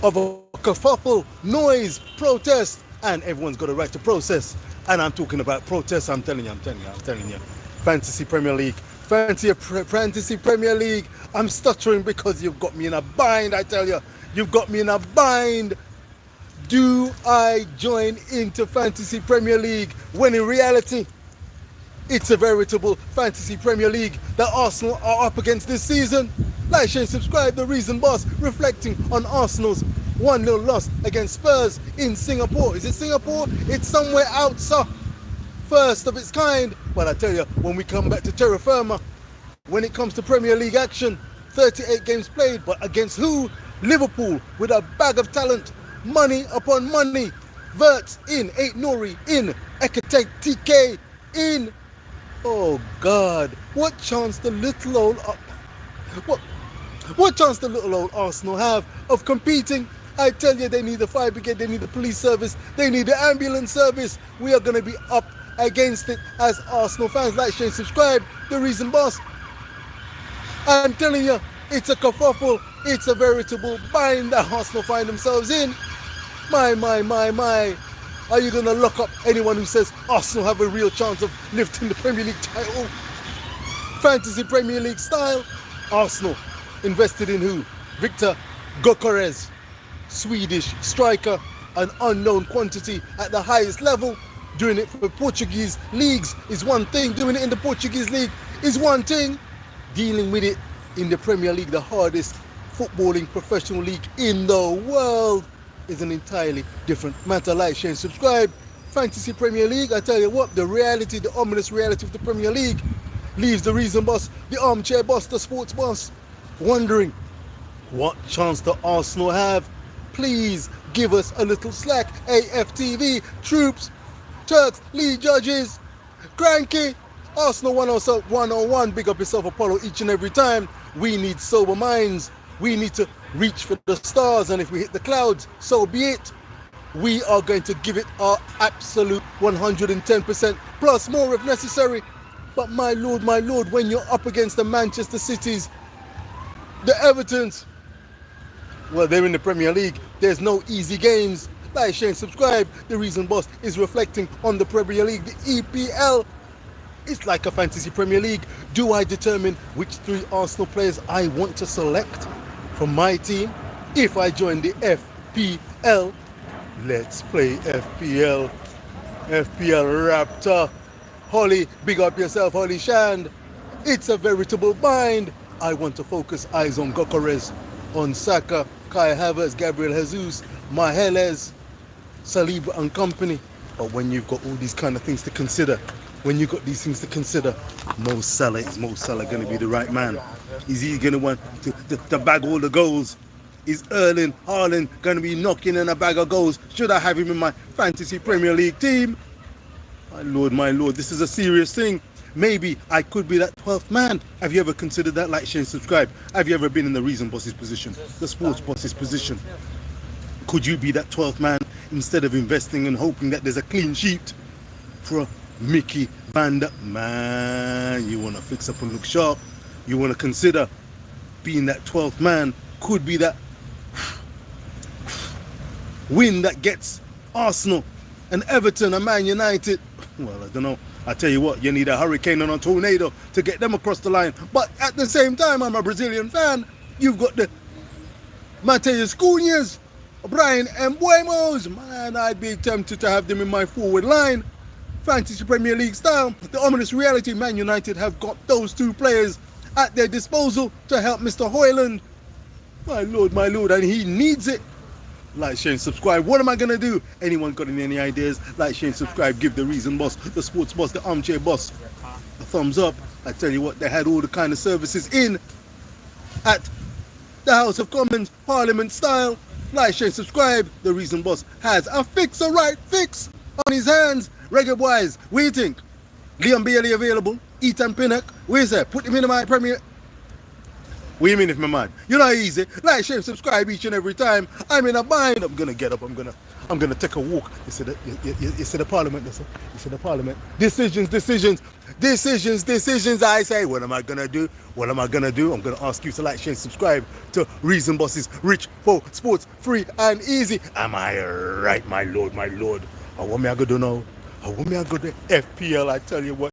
of a kerfuffle, noise, protest, and everyone's got a right to process. And I'm talking about protests. I'm telling you. Fantasy Premier League. Fantasy Premier League. I'm stuttering because you've got me in a bind, I tell you. You've got me in a bind. Do I join into Fantasy Premier League when in reality it's a veritable Fantasy Premier League that Arsenal are up against this season? Like, share, subscribe, The Reason Boss, reflecting on Arsenal's 1-0 loss against Spurs in Singapore. Is it Singapore? It's somewhere outside. First of its kind. But I tell you, when we come back to terra firma, when it comes to Premier League action, 38 games played, but against who? Liverpool, with a bag of talent, money upon money. Verts in, Eight Nori in, Ekateke TK in. Oh God, what chance the little old what chance the little old Arsenal have of competing? I tell you, they need the fire brigade, they need the police service, they need the ambulance service. We are going to be up against it as Arsenal fans. Like, share, subscribe, The Reason Boss. I'm telling you, it's a kerfuffle, it's a veritable bind that Arsenal find themselves in. My. Are you going to lock up anyone who says Arsenal have a real chance of lifting the Premier League title? Fantasy Premier League style. Arsenal invested in who? Victor Gyokeres, Swedish striker, an unknown quantity at the highest level. Doing it for Portuguese leagues is one thing. Doing it in the Portuguese league is one thing. Dealing with it in the Premier League, the hardest footballing professional league in the world, is an entirely different matter. Like, share, and subscribe. Fantasy Premier League, I tell you what, the reality, the ominous reality of the Premier League leaves the Reason Boss, the armchair boss, the sports boss, wondering what chance do Arsenal have. Please give us a little slack. AFTV, troops, Turks, lead judges, cranky, Arsenal 101, big up yourself, Apollo, each and every time. We need sober minds. We need to reach for the stars, and if we hit the clouds, so be it. We are going to give it our absolute 110% plus more if necessary. But my lord, when you're up against the Manchester Cities, the Evertons, well, they're in the Premier League. There's no easy games. Like, share, and subscribe. The Reason Boss is reflecting on the Premier League, the EPL. It's like a Fantasy Premier League. Do I determine which 3 Arsenal players I want to select from my team if I join the FPL? Let's play FPL. FPL Raptor. Holly, big up yourself, Holly Shand. It's a veritable bind. I want to focus eyes on Gyokeres, on Saka, Kai Havertz, Gabriel Jesus, Mahrez, Saliba and company. But when you've got all these kind of things to consider, Mo Salah, is Mo Salah going to be the right man? Is he going to want to bag all the goals? Is Erling Haaland going to be knocking in a bag of goals? Should I have him in my Fantasy Premier League team? My lord, this is a serious thing. Maybe I could be that 12th man. Have you ever considered that? Like, share, and subscribe. Have you ever been in the Reason Boss's position, the sports boss's position? Could you be that 12th man instead of investing and hoping that there's a clean sheet for Mickey van der... Man, you want to fix up and look sharp. You want to consider being that 12th man. Could be that win that gets Arsenal and Everton and Man United. Well, I don't know. I tell you what, you need a hurricane and a tornado to get them across the line. But at the same time, I'm a Brazilian fan. You've got the Mateus Cunhas, Brian Mbuemos. Man, I'd be tempted to have them in my forward line. Fantasy Premier League style. The ominous reality, Man United have got those 2 players at their disposal to help Mr. Højlund. My lord, and he needs it. Like, share, and subscribe. What am I going to do? Anyone got any ideas? Like, share, and subscribe. Give the Reason Boss, the sports boss, the armchair boss a thumbs up. I tell you what, they had all the kind of services in at the House of Commons, Parliament style. Like, share, and subscribe. The Reason Boss has a right fix on his hands. Reggae boys, what do you think? Liam Bailey available? Ethan Pinnock, where's that? Put him in my Premier... What do you mean if I'm mad? You know how easy. Like, share, subscribe each and every time. I'm in a bind. I'm gonna get up. I'm gonna take a walk. You see the parliament. You see the parliament. Decisions. I say, what am I gonna do? What am I gonna do? I'm gonna ask you to like, share, subscribe to Reason Bosses, Rich for Sports, Free and Easy. Am I right, my lord, my lord? I want me I go do now. I want me I go to FPL. I tell you what.